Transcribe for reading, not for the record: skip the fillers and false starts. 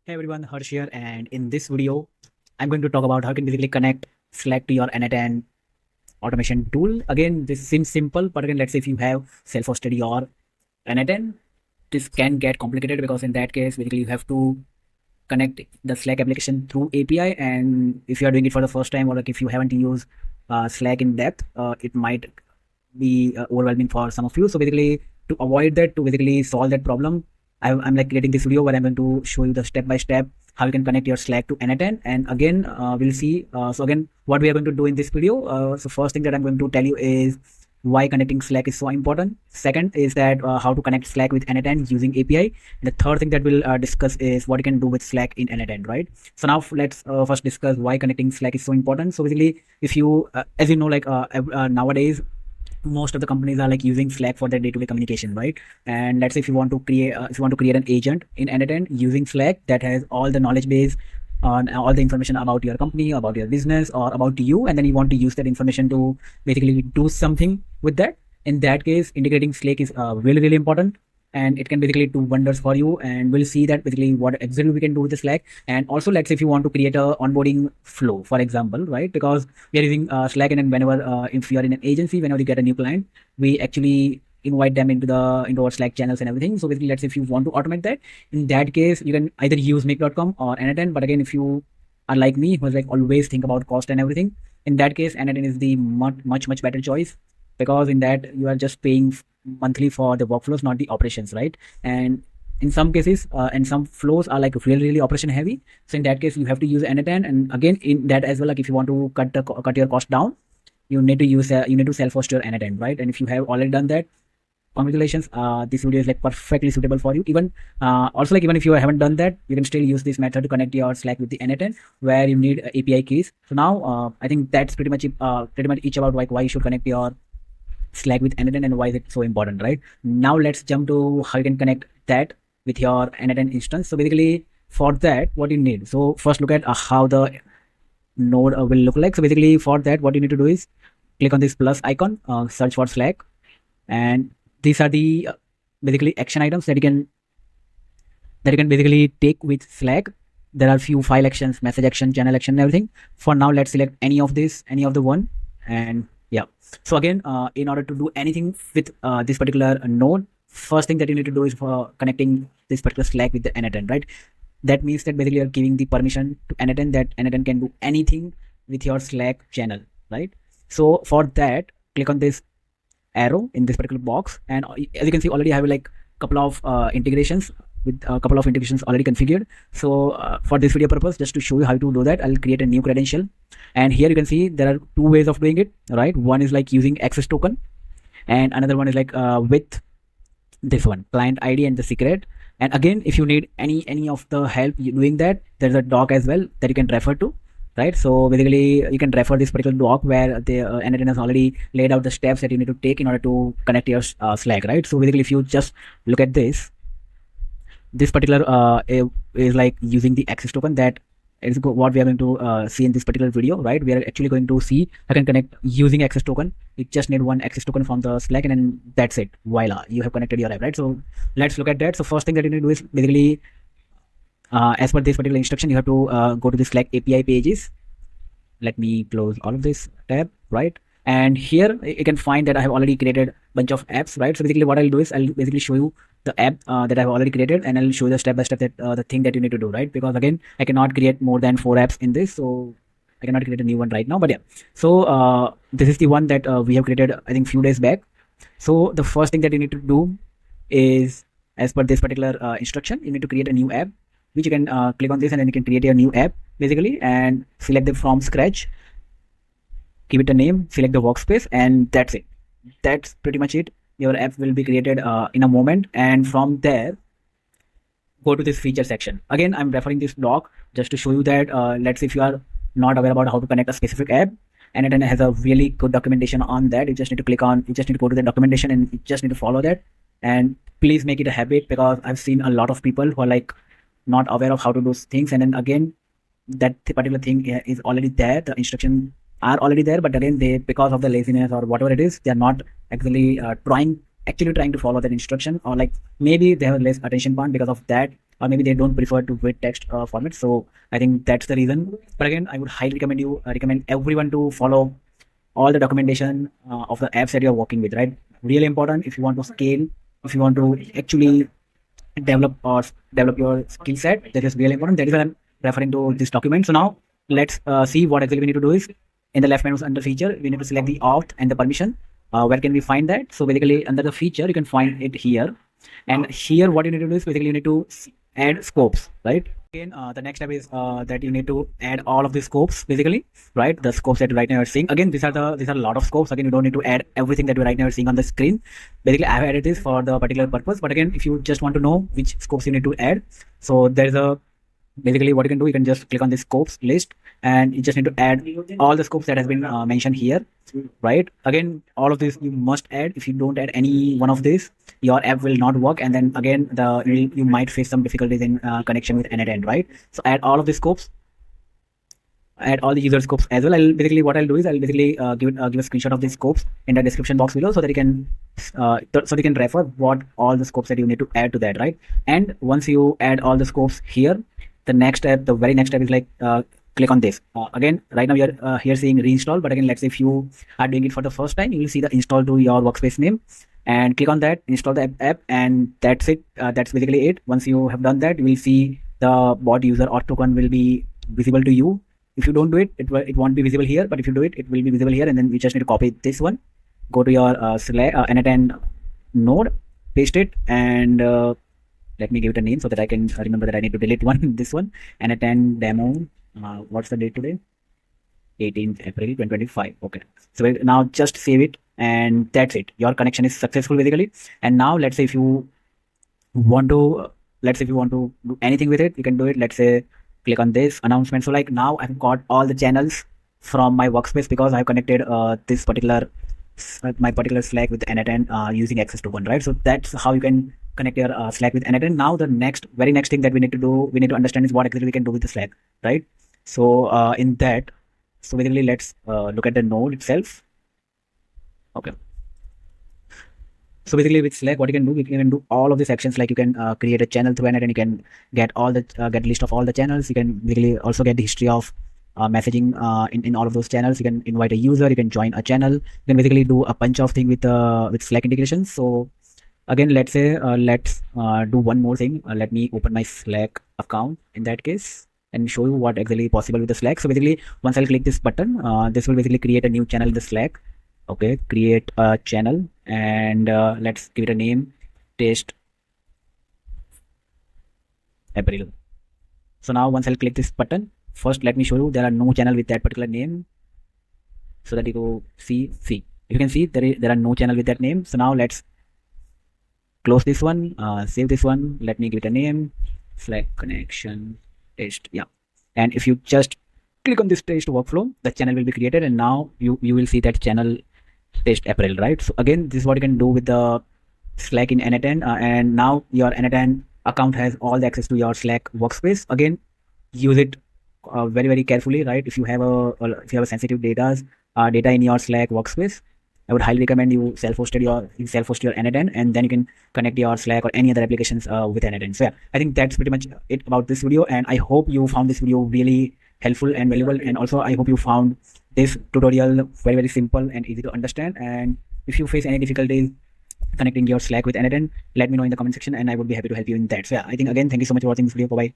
Hey everyone, Harsh here, and in this video, I'm going to talk about how you can basically connect Slack to your N8N automation tool. Again, this seems simple, but again, let's say if you have self-hosted your N8N, this can get complicated because in that case, basically you have to connect the Slack application through API. And if you are doing it for the first time, or like if you haven't used Slack in depth, it might be overwhelming for some of you. So basically, to avoid that, to basically solve that problem, I'm like creating this video where I'm going to show you the step by step how you can connect your Slack to N8N. And again, we'll see. So again, what we are going to do in this video. So first thing that I'm going to tell you is why connecting Slack is so important. Second is that how to connect Slack with N8N using API. And the third thing that we'll discuss is what you can do with Slack in N8N, right? So now let's first discuss why connecting Slack is so important. So basically, if you, as you know, like nowadays, most of the companies are like using Slack for their day-to-day communication, right? And let's say if you want to create an agent in N8N using Slack that has all the knowledge base on all the information about your company, about your business, or about you, and then you want to use that information to basically do something with that. In that case, integrating Slack is really important, and it can basically do wonders for you. And we'll see that basically what exactly we can do with the Slack. And also, let's say if you want to create a onboarding flow, for example, right? Because we are using Slack, and then whenever if you are in an agency, whenever you get a new client, we actually invite them into our Slack channels and everything. So basically, let's say if you want to automate that, in that case, you can either use make.com or N8N. But again, if you are like me, who's like always think about cost and everything, in that case, N8N is the much better choice, because in that you are just paying monthly for the workflows, not the operations, right? And in some cases, and some flows are like really operation heavy. So in that case, you have to use N8N. And again, in that as well, like if you want to cut your cost down, you need to use you need to self-host your N8N, right? And if you have already done that, congratulations, this video is like perfectly suitable for you. Even also, like even if you haven't done that, you can still use this method to connect your Slack with the N8N, where you need API keys. So now I think that's pretty much each about like why you should connect your Slack with N8N and why is it so important, right? Now let's jump to how you can connect that with your N8N instance. So basically, for that, what you need. So first, look at how the node will look like. So basically, for that, what you need to do is click on this plus icon, search for Slack, and these are the basically action items that you can basically take with Slack. There are few file actions, message action, channel action, and everything. For now, let's select any of the one, and yeah. So again, in order to do anything with this particular node, first thing that you need to do is for connecting this particular Slack with the N8N, right? That means that basically you're giving the permission to N8N that N8N can do anything with your Slack channel, right? So for that, click on this arrow in this particular box, and as you can see, already I have like couple of integrations with a couple of integrations already configured. So for this video purpose, just to show you how to do that, I'll create a new credential. And here you can see there are two ways of doing it, right? One is like using access token, and another one is like with this one, client ID and the secret. And again, if you need any of the help doing that, there's a doc as well that you can refer to, right? So basically, you can refer this particular doc where the N8N has already laid out the steps that you need to take in order to connect your Slack, right? So basically, if you just look at this particular is like using the access token. That is what we are going to see in this particular video, right? We are actually going to see I can connect using access token. You just need one access token from the Slack, and then that's it. Voila, you have connected your app, right? So let's look at that. So first thing that you need to do is basically as per this particular instruction, you have to go to the Slack API pages. Let me close all of this tab, right? And here you can find that I have already created a bunch of apps, right? So basically what I'll do is I'll basically show you the app that I've already created, and I'll show you the step by step that the thing that you need to do, right? Because again, I cannot create more than 4 apps in this, so I cannot create a new one right now. But yeah, so this is the one that we have created, I think, few days back. So the first thing that you need to do is, as per this particular instruction, you need to create a new app, which you can click on this, and then you can create a new app basically, and select them from scratch, give it a name, select the workspace, and that's it. That's pretty much it. Your app will be created in a moment, and from there, go to this feature section. Again, I'm referring this doc just to show you that let's say if you are not aware about how to connect a specific app, and it has a really good documentation on that. You just need to go to the documentation, and you just need to follow that. And please make it a habit, because I've seen a lot of people who are like not aware of how to do things, and then again, that particular thing is already there. The instructions are already there, but again, they, because of the laziness or whatever it is, they are not actually trying to follow that instruction, or like maybe they have less attention span. Because of that, or maybe they don't prefer to read text format. So I think that's the reason. But again, I would highly recommend everyone to follow all the documentation of the apps that you're working with, right? Really important if you want to scale, if you want to actually develop your skill set. That is really important. That is why I'm referring to this document. So now let's see what exactly we need to do is in the left menu under feature, we need to select the auth and the permission. Where can we find that? So basically under the feature, you can find it here. And here what you need to do is basically you need to add scopes, right? Again, the next step is that you need to add all of the scopes basically, right? The scopes that right now you're seeing. Again, these are a lot of scopes. Again, you don't need to add everything that you right now are seeing on the screen. Basically, I have added this for the particular purpose. But again, if you just want to know which scopes you need to add, so there's a basically what you can do, you can just click on the scopes list and you just need to add all the scopes that has been mentioned here, right? Again, all of this you must add. If you don't add any one of these, your app will not work, and then again you might face some difficulties in connection with N8N, right? So add all of the scopes, add all the user scopes as well. What I'll do is I'll basically give a screenshot of the scopes in the description box below so that you can refer what all the scopes that you need to add to that, right? And once you add all the scopes here, the very next step is like click on this. Again, right now you're here seeing reinstall, but again, let's say if you are doing it for the first time, you will see the install to your workspace name and click on that, install the app, and that's it. That's basically it. Once you have done that, you will see the bot user or token will be visible to you. If you don't do it, it won't be visible here, but if you do it, it will be visible here. And then we just need to copy this one, go to your N8N node, paste it, and let me give it a name so that I can remember that I need to delete this one. N8N demo. What's the date today? 18th April 2025. Okay. So now just save it, and that's it. Your connection is successful basically. And now let's say if you want to, do anything with it, you can do it. Let's say click on this announcement. So like now I've got all the channels from my workspace because I've connected my particular Slack with N8N using access token, right? So that's how you can connect your Slack with N8N. Now the very next thing that we need to understand is what exactly we can do with the Slack, right? So so basically let's look at the node itself. Okay. So basically with Slack, what you can do, you can do all of these actions. Like you can create a channel through N8N, and you can get get list of all the channels. You can basically also get the history of messaging in all of those channels. You can invite a user, you can join a channel, you can basically do a bunch of things with Slack integrations. So again, let's say let's do one more thing. Let me open my Slack account in that case and show you what exactly is possible with the Slack. So basically once I'll click this button, this will basically create a new channel in the Slack. Okay, create a channel, and let's give it a name, Taste April. So now once I'll click this button, first let me show you there are no channel with that particular name, so that you go see. You can see there are no channel with that name. So now let's close this one, save this one. Let me give it a name, Slack connection test. Yeah, and if you just click on this test workflow, the channel will be created, and now you will see that channel Test April, right? So again, this is what you can do with the Slack in N8N, and now your N8N account has all the access to your Slack workspace. Again, use it very carefully, right? If you have a sensitive data in your Slack workspace, I would highly recommend you self-host your N8N, and then you can connect your Slack or any other applications with N8N. So yeah, I think that's pretty much it about this video, and I hope you found this video really helpful and valuable, and also I hope you found this tutorial very simple and easy to understand. And if you face any difficulties connecting your Slack with N8N, let me know in the comment section, and I would be happy to help you in that. So yeah, I think again, thank you so much for watching this video. Bye bye.